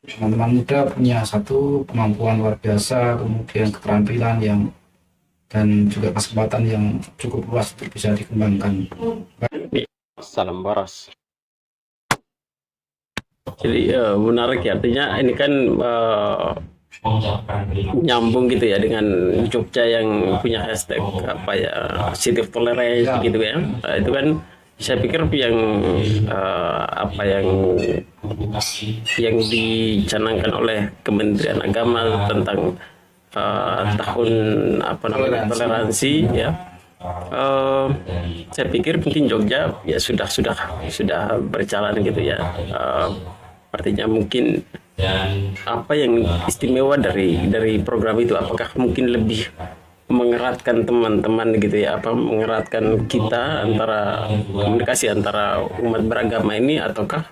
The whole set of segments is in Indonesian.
teman-teman muda punya satu kemampuan luar biasa, kemudian keterampilan yang dan juga kesempatan yang cukup luas untuk bisa dikembangkan. Salam boros. Jadi menarik ya, artinya ini kan nyambung gitu ya dengan Jogja yang punya hashtag apa ya, City of Tolerance Ya. gitu ya. Itu kan saya pikir yang apa yang dicanangkan oleh Kementerian Agama tentang tahun apa namanya toleransi ya. Saya pikir mungkin Jogja ya sudah berjalan gitu ya. Artinya mungkin apa yang istimewa dari program itu, apakah mungkin lebih mengeratkan teman-teman gitu ya, apa mengeratkan kita antara komunikasi antara umat beragama ini, ataukah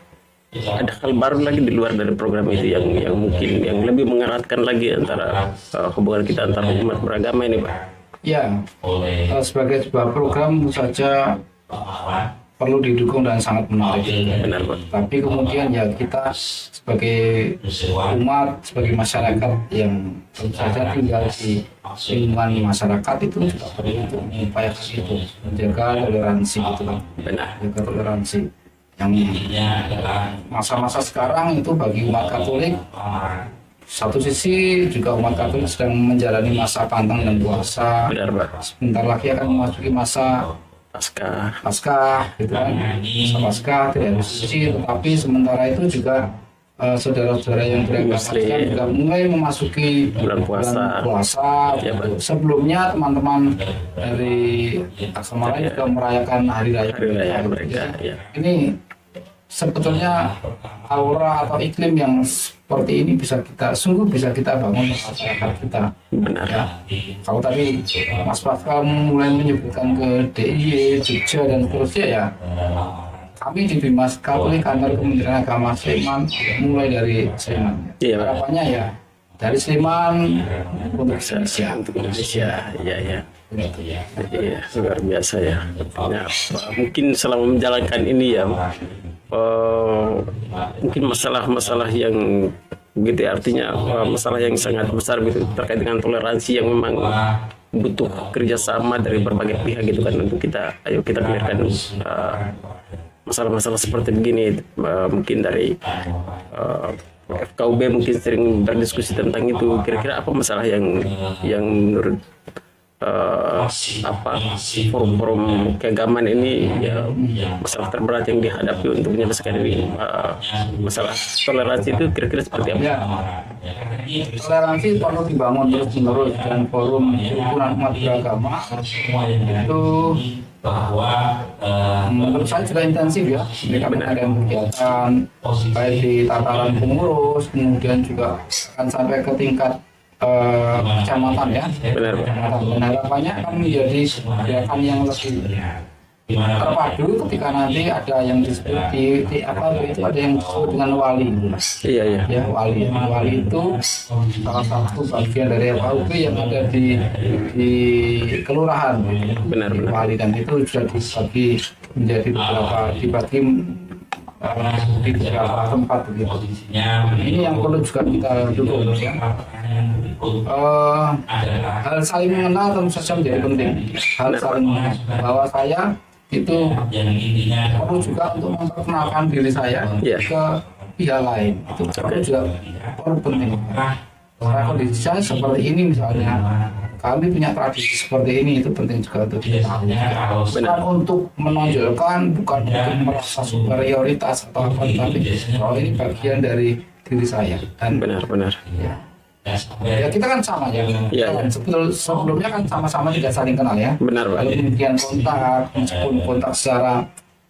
ada hal baru lagi di luar dari program itu yang mungkin yang lebih mengeratkan lagi antara hubungan kita antara umat beragama ini, Pak? Ya, sebagai sebuah program tentu saja perlu didukung dan sangat menarik. Benar, Pak. Tapi kemudian ya kita sebagai umat, sebagai masyarakat yang tentu saja tinggal di lingkungan masyarakat itu juga perlu untuk mengupayakan itu, menjaga toleransi gitu kan. Benar. Menjaga toleransi. Yang masa-masa sekarang itu bagi umat Katolik, satu sisi juga umat Katolik sedang menjalani masa pantang dan puasa. Benar, Pak. Sebentar lagi akan memasuki masa Paskah gitu kan. Masa Paskah tidak suci, tetapi sementara itu juga saudara-saudara yang beragama Kristen juga mulai memasuki bulan puasa. Ya, gitu. Sebelumnya teman-teman dari agama lain juga merayakan hari raya mereka ya. Ini sebetulnya aura atau iklim yang seperti ini bisa kita bangun di masyarakat kita. Benar. Ya. Kalau tadi Mas Pascal mulai menyebutkan ke DIY, Jogja dan seterusnya ya, kami di Bimas Katolik kantor Kementerian Agama Sleman mulai dari Sleman. Iya, Harapannya ya dari Sleman untuk Indonesia. Untuk Indonesia, ya. Iya, luar biasa ya. Artinya, mungkin selama menjalankan ini ya, mungkin masalah-masalah yang begitu ya, artinya masalah yang sangat besar gitu terkait dengan toleransi yang memang butuh kerjasama dari berbagai pihak gitu kan, untuk ayo kita clearkan masalah-masalah seperti begini. Mungkin dari FKUB mungkin sering berdiskusi tentang itu, kira-kira apa masalah yang menurut forum-forum keagamaan ini ya, masalah terberat yang dihadapi untuk menyelesaikan ini, masalah toleransi itu kira-kira seperti apa? Ya, toleransi perlu dibangun terus-menerus, dan forum himpunan umat beragama itu menurut saya juga intensif ya. Mereka mengadakan kegiatan baik di tataran pengurus, kemudian juga akan sampai ke tingkat kecamatan ya. Benar, Pak. Dan harapannya akan menjadi gerakan yang lebih terpadu ketika nanti ada yang disebut itu ada yang disebut dengan wali. Iya. Ya, wali itu salah satu bagian dari FKUB yang ada di kelurahan. Benar. Wali, dan itu sudah dibagi menjadi dibagi di beberapa tempat begitu. Ini yang perlu juga kita dukung ya. Hal saling mengenal tentu saja menjadi penting. Hal saling mengenal bahwa saya itu perlu juga untuk memperkenalkan diri saya ke pihak lain. Itu perlu penting. Karena kondisi saya seperti ini misalnya, kami punya tradisi seperti ini, itu penting juga untuk diketahui. Bukan untuk menonjolkan, bukan untuk merasa superioritas atau apa, tapi kalau ini bagian dari diri saya. Dan benar. Ya kita kan sama ya. Sebelumnya kan sama-sama tidak saling kenal ya. Benar, Pak. Lalu kemudian kontak, meskipun kontak secara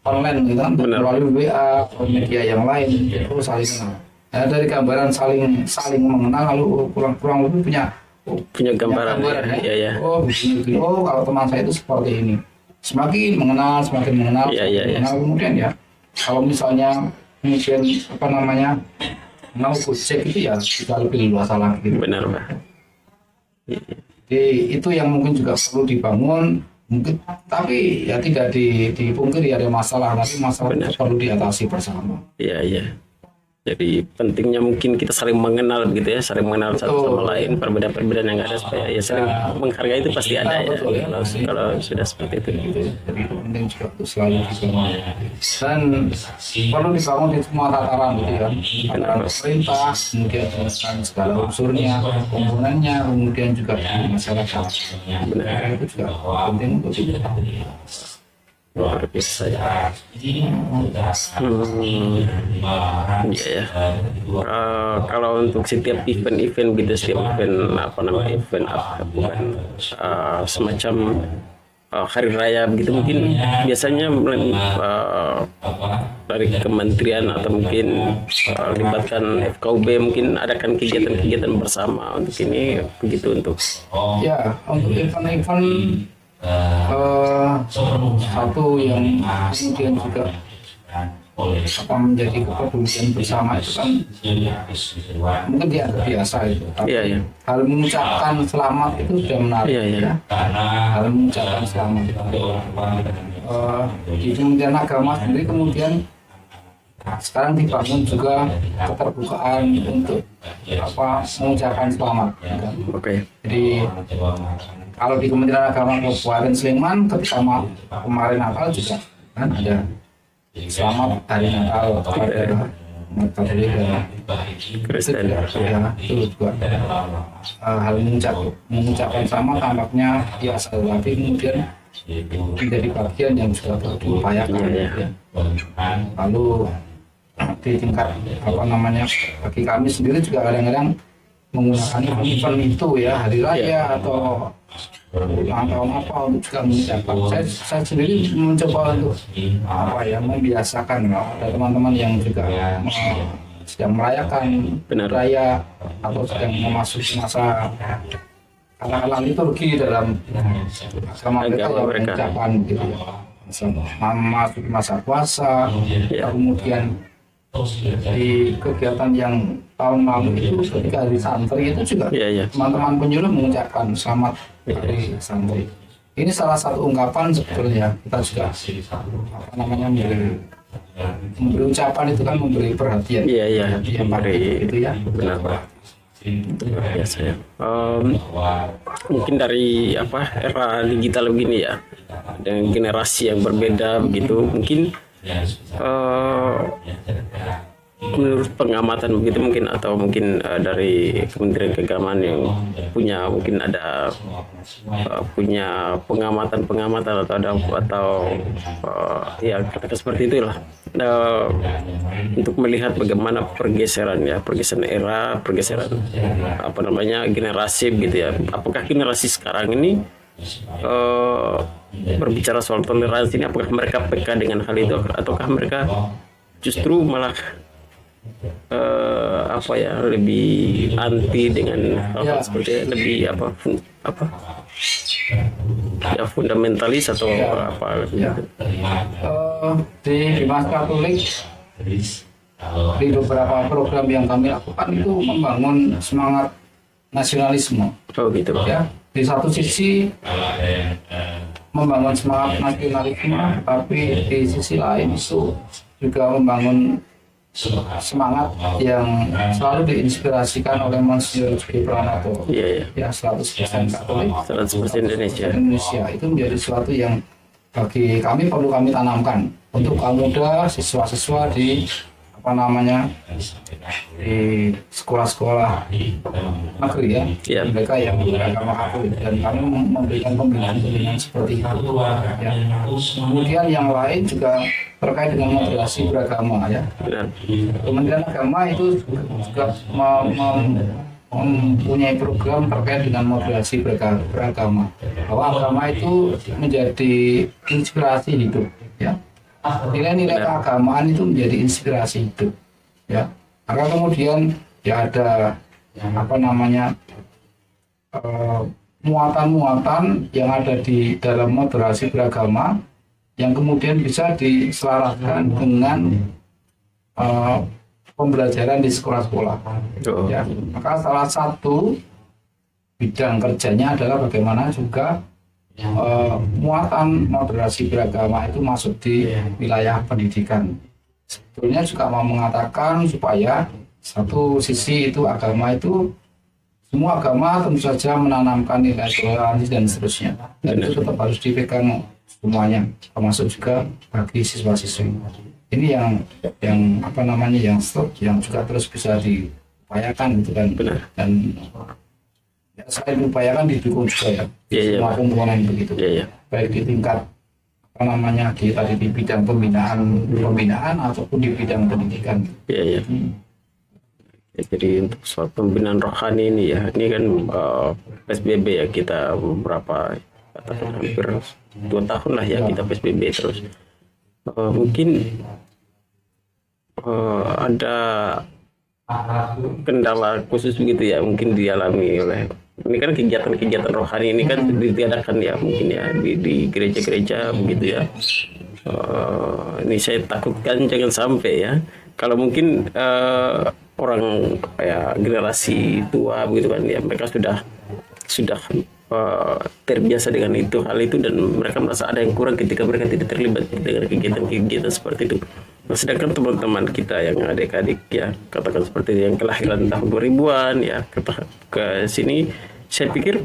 online gitu kan, melalui WA atau media yang lain, itu saling kenal. Nah, dari gambaran saling mengenal, lalu kurang lebih punya gambaran ya. Oh kalau teman saya itu seperti ini. Semakin mengenal. Kemudian ya, kalau misalnya mungkin mau cek itu ya bisa lebih luas lagi. Benar, Pak. Jadi itu yang mungkin juga perlu dibangun, mungkin, tapi ya tidak dipungkiri ada masalah, tapi masalah itu perlu diatasi bersama. Iya. Jadi pentingnya mungkin kita saling mengenal gitu ya, saling mengenal satu sama lain, perbedaan-perbedaan yang ada supaya ya saling menghargai itu pasti ada ya. Kalau sudah seperti itu. Jadi penting juga untuk selalu dibangun dan perlu dibangun di semua tataran gitu ya, tataran pemerintah, kemudian dengan segala unsurnya, komponennya, kemudian juga di masyarakat. Itu juga penting untuk diketahui. Luar biasa ya. Iya ya. Kalau untuk setiap event-event gitu, setiap event bukan semacam hari raya begitu, mungkin biasanya dari kementerian atau mungkin libatkan FKUB, mungkin adakan kegiatan-kegiatan bersama untuk ini begitu untuk ya untuk event-event satu yang kemudian juga apa menjadi kepedulian bersama itu kan mungkin dianggap biasa itu, tapi hal mengucapkan selamat itu sudah menarik ya. Hal mengucapkan selamat di Kementerian Agama sendiri kemudian sekarang dibangun juga keterbukaan untuk mengucapkan selamat kan? Jadi kalau di Kementerian Agama Kabupaten Sleman ketika kemarin Natal juga kan ada selamat hari Natal kepada umat Katolik dan Kristen ya, itu juga hal mengucapkan selamat tampaknya biasa, tapi kemudian menjadi bagian yang juga diupayakan ya. Lalu di tingkat bagi kami sendiri juga kadang-kadang menggunakan event itu ya, hari raya atau ulang tahun untuk juga mengucapkan. Saya sendiri mencoba untuk membiasakan ada teman-teman yang juga sedang merayakan raya atau sedang memasuki masa katakanlah liturgi dalam agama mereka yang mengucapkan gitu ya. Masuk masa puasa, kemudian di kegiatan yang tahun lalu itu ketika hari santri itu juga teman-teman penyuluh mengucapkan selamat hari santri. Ini salah satu ungkapan sebetulnya kita juga memberi ucapan itu kan memberi perhatian. Memberi itu ya. Benar Pak. Biasa ya. Mungkin dari era digital begini ya, dengan generasi yang berbeda begitu, mungkin menurut pengamatan begitu mungkin, atau mungkin dari Kementerian Keagamaan yang punya mungkin ada punya pengamatan atau ya katakan seperti itulah, untuk melihat bagaimana pergeseran era, generasi gitu ya. Apakah generasi sekarang ini berbicara soal toleransi ini, apakah mereka peka dengan hal itu, ataukah mereka justru malah lebih anti dengan hal seperti lebih fundamentalis atau di Dimas Katolik di beberapa program yang kami lakukan itu membangun semangat nasionalisme. Gitu ya. Di satu sisi membangun semangat nasionalisme, tapi di sisi lain itu juga membangun semangat yang selalu diinspirasikan oleh Monsignor Juki Pranoto. Ya, 100% Katolik, 100% Indonesia. Itu menjadi sesuatu yang bagi kami perlu kami tanamkan untuk kaum muda, siswa-siswa di di sekolah-sekolah negeri ya, mereka yang beragama Katolik, dan kami memberikan pembinaan seperti itu ya. Kemudian yang lain juga terkait dengan moderasi beragama ya. Kementerian Agama itu juga mempunyai program terkait dengan moderasi beragama, bahwa agama itu menjadi inspirasi hidup ya. Nilai-nilai keagamaan itu menjadi inspirasi hidup ya. Maka kemudian ya ada muatan-muatan yang ada di dalam moderasi beragama yang kemudian bisa diselaraskan dengan pembelajaran di sekolah-sekolah ya. Maka salah satu bidang kerjanya adalah bagaimana juga muatan moderasi beragama itu masuk di wilayah pendidikan sebetulnya juga mau mengatakan supaya satu sisi itu agama itu, semua agama tentu saja menanamkan nilai toleransi dan seterusnya, dan itu tetap harus dipegang semuanya, termasuk juga bagi siswa-siswi. Ini yang apa namanya, yang juga terus bisa diupayakan gitu kan. Benar. Dan ya, selain diupayakan didukung juga ya, semua komponen begitu, baik di tingkat apa namanya di bidang pembinaan ataupun di bidang pendidikan. Ya, jadi untuk soal pembinaan rohani ini ya, ini kan PSBB ya, kita beberapa katakan hampir 2 tahun lah ya kita PSBB terus. Mungkin ada kendala khusus begitu ya, mungkin dialami oleh, ini kan kegiatan-kegiatan rohani ini kan ditiadakan ya mungkin ya di gereja-gereja begitu ya. Ini saya takutkan jangan sampai ya, kalau mungkin orang ya generasi tua begitu kan ya, mereka sudah terbiasa dengan hal itu, dan mereka merasa ada yang kurang ketika mereka tidak terlibat dengan kegiatan-kegiatan seperti itu. Nah, sedangkan teman-teman kita yang adik-adik ya, katakan seperti yang kelahiran tahun 2000-an ya ke sini, saya pikir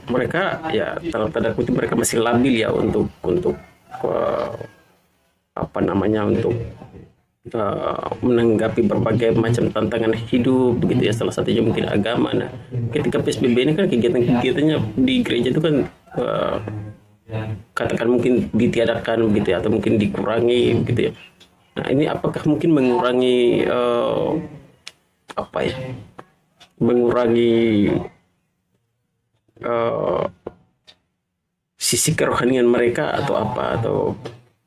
mereka ya tanda kutip mereka masih labil ya untuk apa namanya, untuk menanggapi berbagai macam tantangan hidup begitu ya, salah satunya mungkin agama. Nah, ketika PSBB ini kan kegiatan-kegiatannya di gereja itu kan katakan mungkin ditiadakan begitu ya, atau mungkin dikurangi begitu ya. Nah, ini apakah mungkin mengurangi mengurangi sisi kerohanian mereka atau apa, atau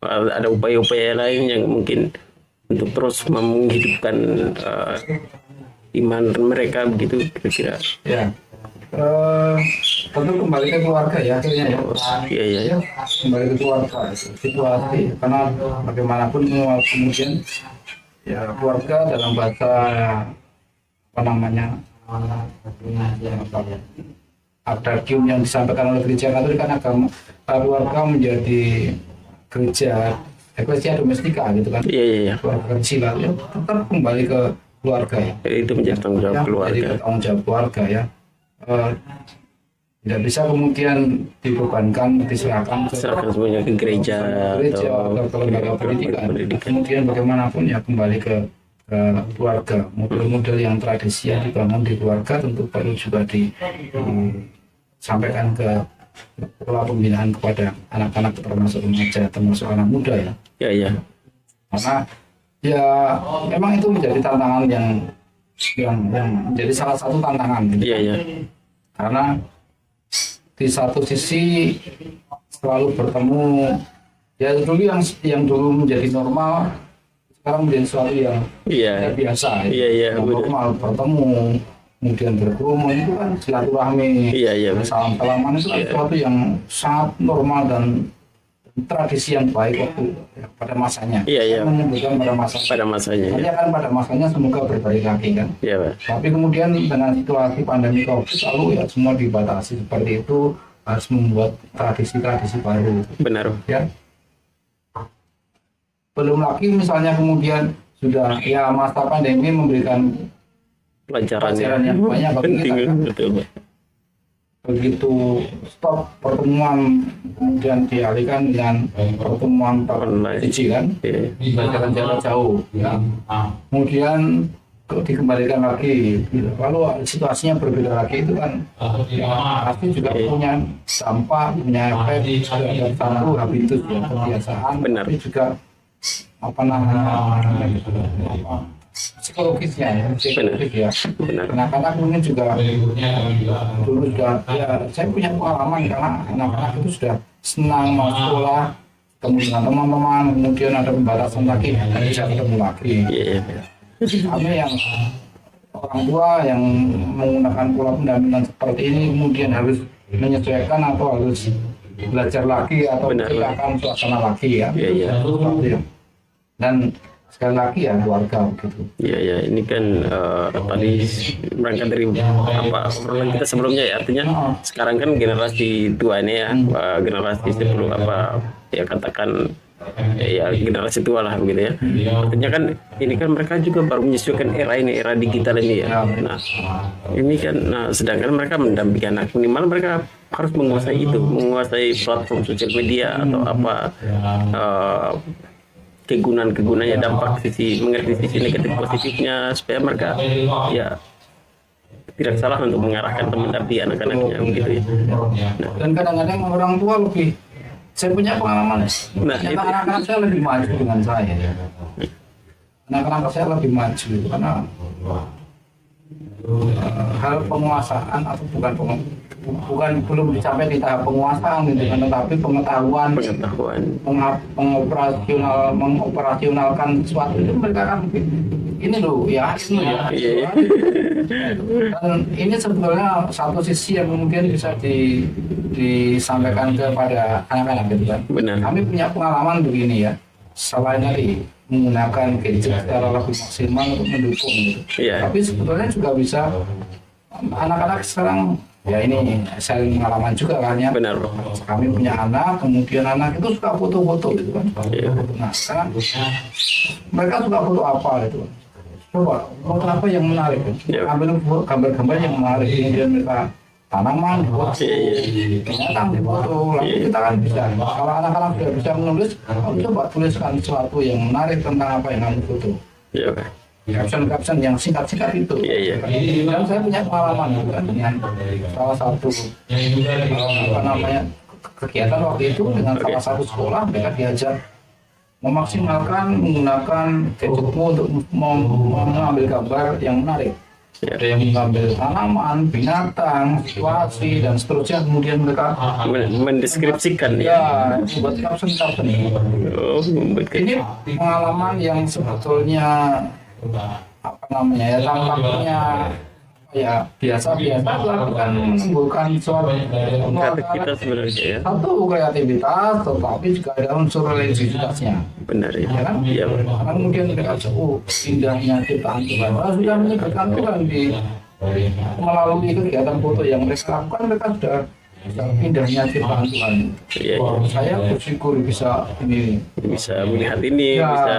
ada upaya-upaya lain yang mungkin untuk terus menghidupkan iman mereka begitu kira-kira? Ya, tentu kembali ke keluarga ya akhirnya ya. Iya. Kembali ke keluarga, situasi, karena bagaimanapun kemudian ya keluarga dalam bahasa apa namanya, adargium yang disampaikan oleh gereja Katolik kan agama keluarga menjadi gereja eklesia domestika gitu kan. Iya. Keluarga kecil ya, tetap kembali ke keluarga ya. Itu menjadi tanggung jawab keluarga. Jadi tanggung jawab keluarga ya. Tidak bisa kemudian dibebankan, diserahkan semuanya ke gereja atau lembaga pendidikan. Kemudian bagaimanapun ya kembali ke keluarga. Model-model yang tradisi yang dibangun di keluarga tentu perlu juga disampaikan ke pola pembinaan kepada anak-anak, termasuk remaja, termasuk anak muda ya. Iya. Karena ya memang itu menjadi tantangan yang menjadi salah satu tantangan. Iya. Karena di satu sisi selalu bertemu ya, dulu yang dulu menjadi normal sekarang menjadi sesuatu yang biasa. Iya. Normal bertemu, kemudian berkerumun, itu kan silaturahmi, salam-salaman itu kan sesuatu yang sangat normal dan tradisi yang baik waktu ya, pada masanya. Iya. Menyebutkan pada masanya. Nanti akan pada masanya semoga berbalik lagi kan. Iya. Tapi kemudian dengan situasi pandemi COVID lalu ya semua dibatasi seperti itu, harus membuat tradisi-tradisi baru. Benar. Ya. Belum lagi misalnya kemudian sudah ya masa pandemi memberikan pelajaran yang banyak bagi kita kan. Betul. Begitu stop pertemuan kemudian dialihkan dengan pertemuan online kan, pelajaran jarak jauh ya. Kemudian dikembalikan lagi, lalu situasinya berbeda lagi, itu kan ya, pasti juga punya dampak, punya efek terhadap satu habitus ya, kebiasaan. Benar. Tapi juga apa namanya, psikologisnya ya. Anak-anak mungkin juga dulu sudah ya, saya punya pengalaman karena anak-anak itu sudah senang mau sekolah, ketemu dengan teman-teman, kemudian ada pembatasan lagi, dan bisa ketemu lagi. Kami yang orang tua yang menggunakan pola pendampingan seperti ini kemudian harus menyesuaikan atau harus belajar lagi atau menciptakan suasana lagi ya. Dan sekali lagi ya keluarga begitu. Iya, ini kan tadi berangkat dari apa obrolan kita sebelumnya ya, artinya sekarang kan generasi tua ini ya, generasi sebelum apa ya katakan ya generasi tua lah begitu ya. Artinya kan ini kan mereka juga baru menyesuaikan era ini, era digital ini ya. Nah ini kan, nah sedangkan mereka mendampingi anak, minimal mereka harus menguasai itu, menguasai platform sosial media atau apa, kegunaan-kegunaannya, dampak sisi, mengerti sisi negatif positifnya, supaya mereka ya tidak salah untuk mengarahkan mendampingi anak-anaknya begitu ya. Dan kadang-kadang orang tua lebih, saya punya pengalaman, ternyata anak-anak saya lebih maju dengan saya. Anak-anak saya lebih maju karena hal penguasaan atau bukan belum dicapai di tahap penguasaan gitu kan, tetapi pengetahuan mengoperasionalkan sesuatu itu mereka kan ini loh ya, ini loh ya. Dan ini sebetulnya satu sisi yang kemudian bisa disampaikan kepada anak-anak gitu kan. Benar. Kami punya pengalaman begini ya, selain tadi menggunakan gadget secara lebih maksimal untuk mendukung gitu. Tapi sebetulnya juga bisa anak-anak sekarang ya, ini saya pengalaman juga kan ya. Benar. Kami punya anak, kemudian anak itu suka foto-foto gitu kan. Nah sekarang mereka suka foto apa gitu. Coba foto apa yang menarik kan? Ambil gambar-gambar yang menarik, kemudian mereka tanaman difoto, binatang difoto. Lalu kita kan bisa, kalau anak-anak sudah bisa menulis, coba tuliskan sesuatu yang menarik tentang apa yang kamu foto. Caption-caption yang singkat-singkat itu. Dan saya punya pengalaman juga dengan salah satu kegiatan waktu itu dengan salah satu sekolah. Mereka diajar memaksimalkan menggunakan gadgetmu untuk mengambil gambar yang menarik. Ada yang mengambil tanaman, binatang, situasi dan seterusnya. Kemudian mereka mendeskripsikan buat caption-caption. Ini pengalaman yang sebetulnya tampaknya ya biasa-biasa, bukan menimbulkan suatu kita sebenarnya satu kreativitas, tetapi juga ada unsur religiositasnya. Benar ya kan? Iya. Karena kemudian mereka indahnya ciptaan Tuhan. Kalau sudah menyebutkan Tuhan melalui kegiatan foto yang mereka lakukan, mereka sudah indahnya ciptaan Tuhan. Saya bersyukur bisa melihat ini, bisa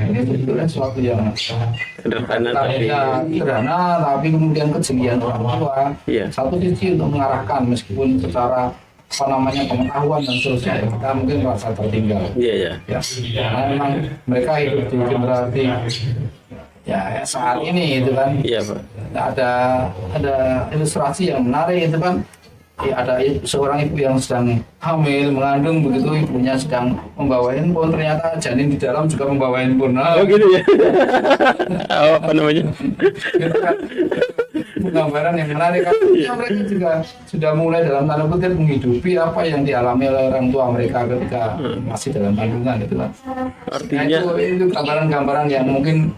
ini sebetulnya sesuatu yang sederhana tapi kemudian kejelian orang tua. Satu sisi untuk mengarahkan, meskipun secara pengetahuan dan seterusnya kita mungkin merasa tertinggal. Karena memang mereka hidup di generasi saat ini itu kan. Ada ilustrasi yang menarik itu kan. Ada seorang ibu yang sedang hamil, mengandung begitu, ibunya sedang membawa handphone, ternyata janin di dalam juga membawa handphone. Gitu ya. Apa namanya? Gambaran yang menarik kan. Mereka juga sudah mulai dalam tanda kutip menghidupi apa yang dialami oleh orang tua mereka ketika masih dalam kandungan gitu kan. Artinya itu gambaran-gambaran yang mungkin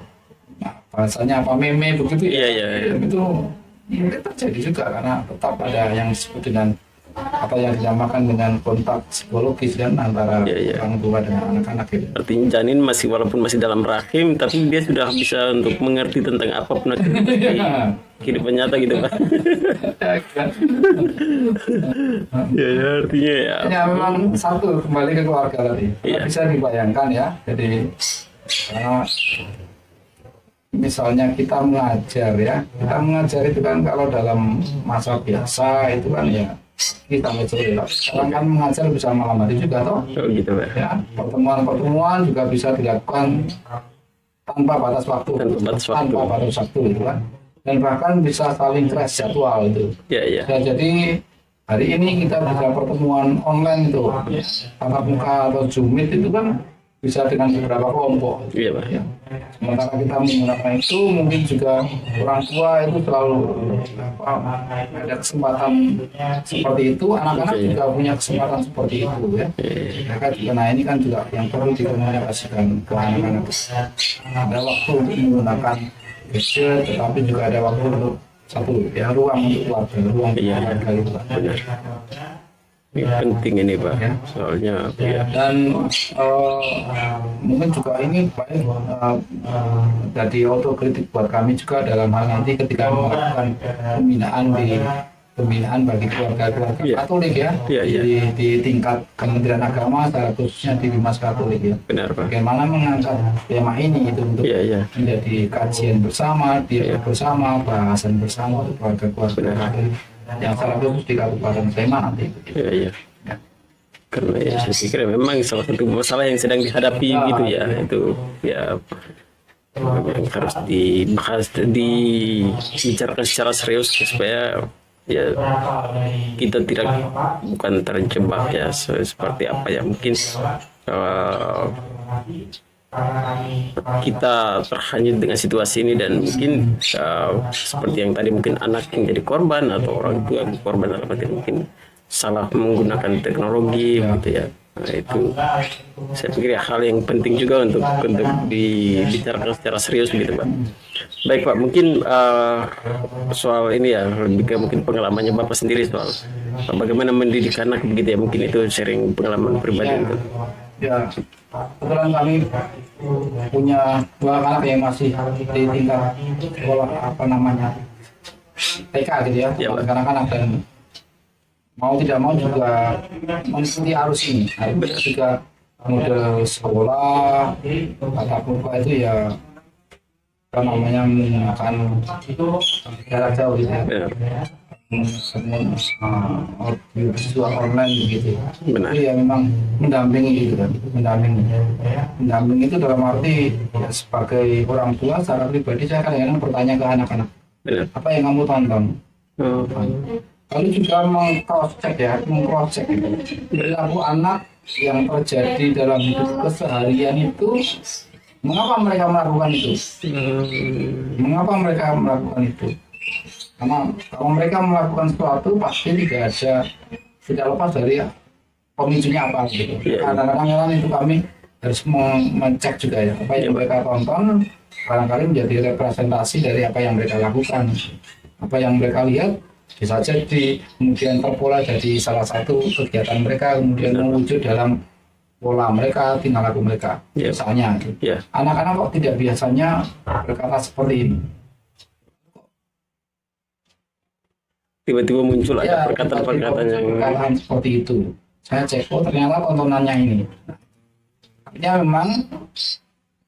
bahasanya meme begitu itu mungkin terjadi juga karena tetap ada yang disebut dengan apa yang dinamakan dengan kontak psikologis dan antara orang tua dan anak-anak itu. Artinya janin walaupun masih dalam rahim, tapi dia sudah bisa untuk mengerti tentang apapun kehidupan nyata gitu kan. Artinya ya memang satu, kembali ke keluarga tadi. Bisa dibayangkan ya. Jadi misalnya kita mengajar itu kan kalau dalam masa biasa itu kan ya kita sore. Sekarang kan mengajar bisa malam hari juga toh. Gitu ya. Pertemuan juga bisa dilakukan tanpa batas waktu, itu kan. Dan bahkan bisa saling crash jadwal itu. Jadi hari ini kita bisa pertemuan online itu tatap muka atau Zoom Meet itu kan bisa dengan beberapa kelompok. Sementara kita menggunakan itu, mungkin juga orang tua itu selalu ada kesempatan seperti itu, anak-anak juga punya kesempatan seperti itu ya. Mereka juga, nah ini kan juga yang perlu dikomunikasikan ke anak-anak. Ada waktu untuk menggunakan gadget, tetapi juga ada waktu untuk ruang untuk keluarga, ruang keluarga itu. Ini penting ini Pak, soalnya dan mungkin juga ini baik jadi otokritik buat kami juga dalam hal nanti ketika melakukan pembinaan pembinaan bagi keluarga-keluarga Iya. Katolik ya, Iya, iya. di tingkat Kementerian Agama, secara khususnya di Bimas Katolik ya. Benar Pak. Bagaimana mengangkat tema ini itu untuk Iya, iya. menjadi kajian bersama, dialog bersama, bahasan bersama untuk keluarga-keluarga Benar. Katolik yang secara khusus di Kabupaten Sleman nanti. Iya, iya. Karena ya saya pikir memang salah satu masalah yang sedang dihadapi gitu ya, itu ya yang harus dibahas, dibicarakan secara serius supaya ya kita bukan terjebak ya seperti apa ya mungkin kita terhanyut dengan situasi ini, dan mungkin seperti yang tadi mungkin anak yang jadi korban atau orang tua yang korban dalam arti mungkin salah menggunakan teknologi gitu ya. Nah, itu saya pikir ya hal yang penting juga untuk dibicarakan secara serius begitu Pak. Baik Pak, mungkin soal ini ya lebih ke mungkin pengalamannya Bapak sendiri soal bagaimana mendidik anak begitu ya, mungkin itu sharing pengalaman pribadi itu. Ya, kebetulan kami punya 2 anak yang masih di tingkat sekolah TK gitu ya, Ya, Pak. anak-anak, dan mau tidak mau juga mengikuti arus ini. Nah, itu juga model sekolah tatap muka itu ya menggunakan jarak jauh gitu ya. Benar. Visual online begitu. Benar. Itu ya memang mendampingi gitu kan, mendampingi itu dalam arti ya, sebagai orang tua secara pribadi saya kadang-kadang bertanya ke anak-anak, Benar. apa yang kamu tonton? Oh, Lalu juga meng-cross check gitu. Perilaku anak yang terjadi dalam hidup keseharian itu, mengapa mereka melakukan itu? Mengapa mereka melakukan itu? Karena kalau mereka melakukan sesuatu pasti tidak lepas dari pemicunya apa gitu. Iya. Kadang-kadang itu kami harus mengecek juga ya, apa yang mereka tonton barangkali menjadi representasi dari apa yang mereka lakukan, apa yang mereka lihat bisa jadi kemudian terpola jadi salah satu kegiatan mereka, kemudian mewujud dalam pola mereka, tingkah laku mereka. Iya. Misalnya gitu. ya, Anak-anak kok tidak biasanya berkata seperti ini. tiba-tiba muncul ada Ya, perkataan-perkataan yang perkataan seperti itu. Saya cek, oh ternyata tontonannya ini. Artinya memang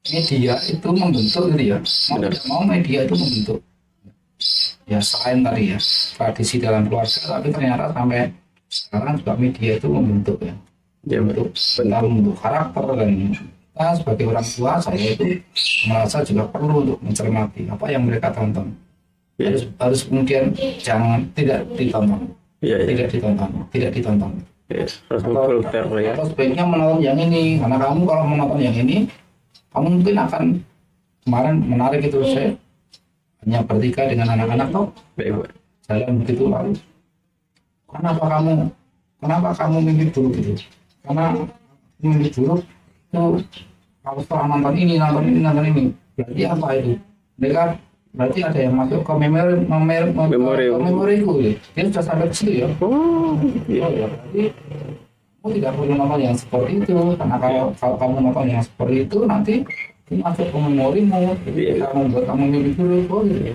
media itu membentuk gitu ya. Mau Benar. tidak mau media itu membentuk. Ya selain tadi ya tradisi dalam keluarga, tapi ternyata sampai sekarang juga media itu membentuk ya. ya, Membentuk karakter, dan kita sebagai orang tua saya itu merasa juga perlu untuk mencermati apa yang mereka tonton. ya, Harus kemudian tidak ditonton, ya, ya, tidak ditonton. ya, harus memfilter ya. Atau sebaiknya menonton yang ini, karena kamu kalau menonton yang ini, kamu mungkin akan kemarin menarik itu saya hanya bertiga dengan anak-anak toh Baik, Pak. jalan begitu lalu. Kenapa kamu mimpi buruk itu? Karena mimpi buruk itu kalau setelah nonton ini, berarti apa itu? Mereka berarti ada yang masuk ke memoriku gitu. Dia sudah sampai ke situ ya. Oh, iya. Oh ya, berarti kamu tidak perlu nonton yang seperti itu, karena kalau kamu nonton yang seperti itu nanti itu masuk ke memorimu, Iya. kamu membuat kamu mimpi buruk. Oh gitu.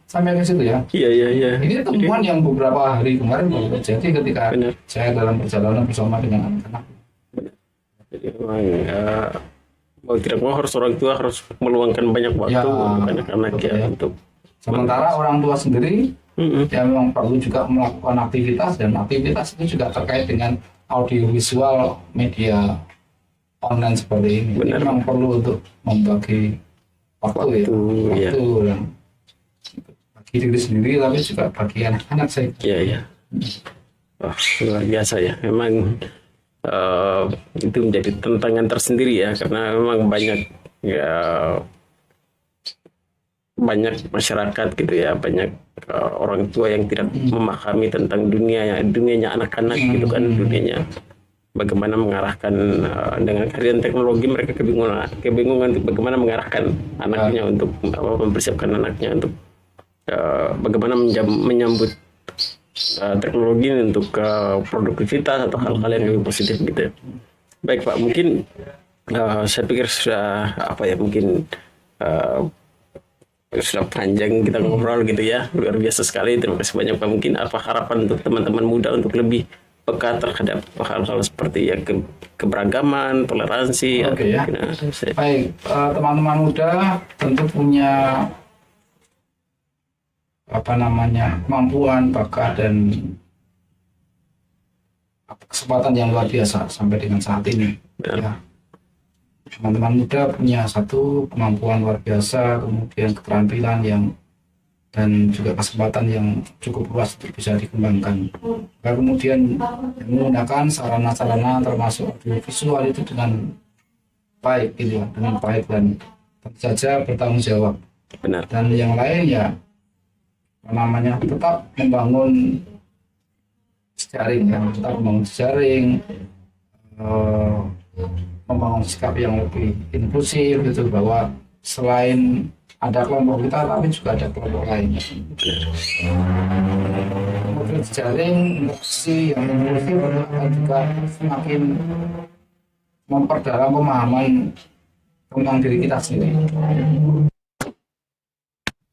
Sampai ke situ ya. Iya, iya, iya. Ini temuan yang beberapa hari kemarin baru terjadi ketika Benar. saya dalam perjalanan bersama dengan anak-anak. Jadi memang mau tidak mau harus orang tua harus meluangkan banyak waktu Ya, untuk anak-anak ya betul. untuk Sementara orang tua sendiri Mm-mm. ya memang perlu juga melakukan aktivitas, dan aktivitas itu juga terkait dengan audiovisual media online seperti ini. Benar. Memang perlu untuk membagi waktu, Waktu, ya. dan bagi diri sendiri tapi juga bagi anak-anak saya. Iya, iya. Wah, luar biasa ya. Memang itu menjadi tantangan tersendiri ya, karena memang banyak masyarakat gitu ya, banyak orang tua yang tidak memahami tentang dunianya anak-anak gitu kan, dunianya bagaimana mengarahkan dengan kehadiran teknologi. Mereka kebingungan untuk bagaimana mengarahkan anaknya untuk mempersiapkan anaknya untuk bagaimana menyambut teknologi ini untuk produktivitas atau hal-hal yang lebih positif gitu ya. Baik Pak, mungkin saya pikir sudah mungkin sudah panjang kita ngobrol gitu ya, luar biasa sekali. Terima kasih banyak Pak. Mungkin apa harapan untuk teman-teman muda untuk lebih peka terhadap hal-hal seperti ya keberagaman, toleransi. Oke, ya. Nah, Baik, teman-teman muda tentu punya kemampuan, bakat dan kesempatan yang luar biasa sampai dengan saat ini. Ya. Teman-teman muda punya satu kemampuan luar biasa, kemudian keterampilan dan juga kesempatan yang cukup luas untuk bisa dikembangkan. Lalu kemudian menggunakan sarana-sarana termasuk audiovisual itu dengan baik gitu ya, dengan baik dan tentu saja bertanggung jawab. benar. Dan yang lain ya tetap membangun jejaring, membangun sikap yang lebih inklusif gitu, bahwa selain ada kelompok kita tapi juga ada kelompok lain. Kemudian jejaring interaksi yang inklusif akan juga semakin memperdalam pemahaman tentang diri kita sendiri.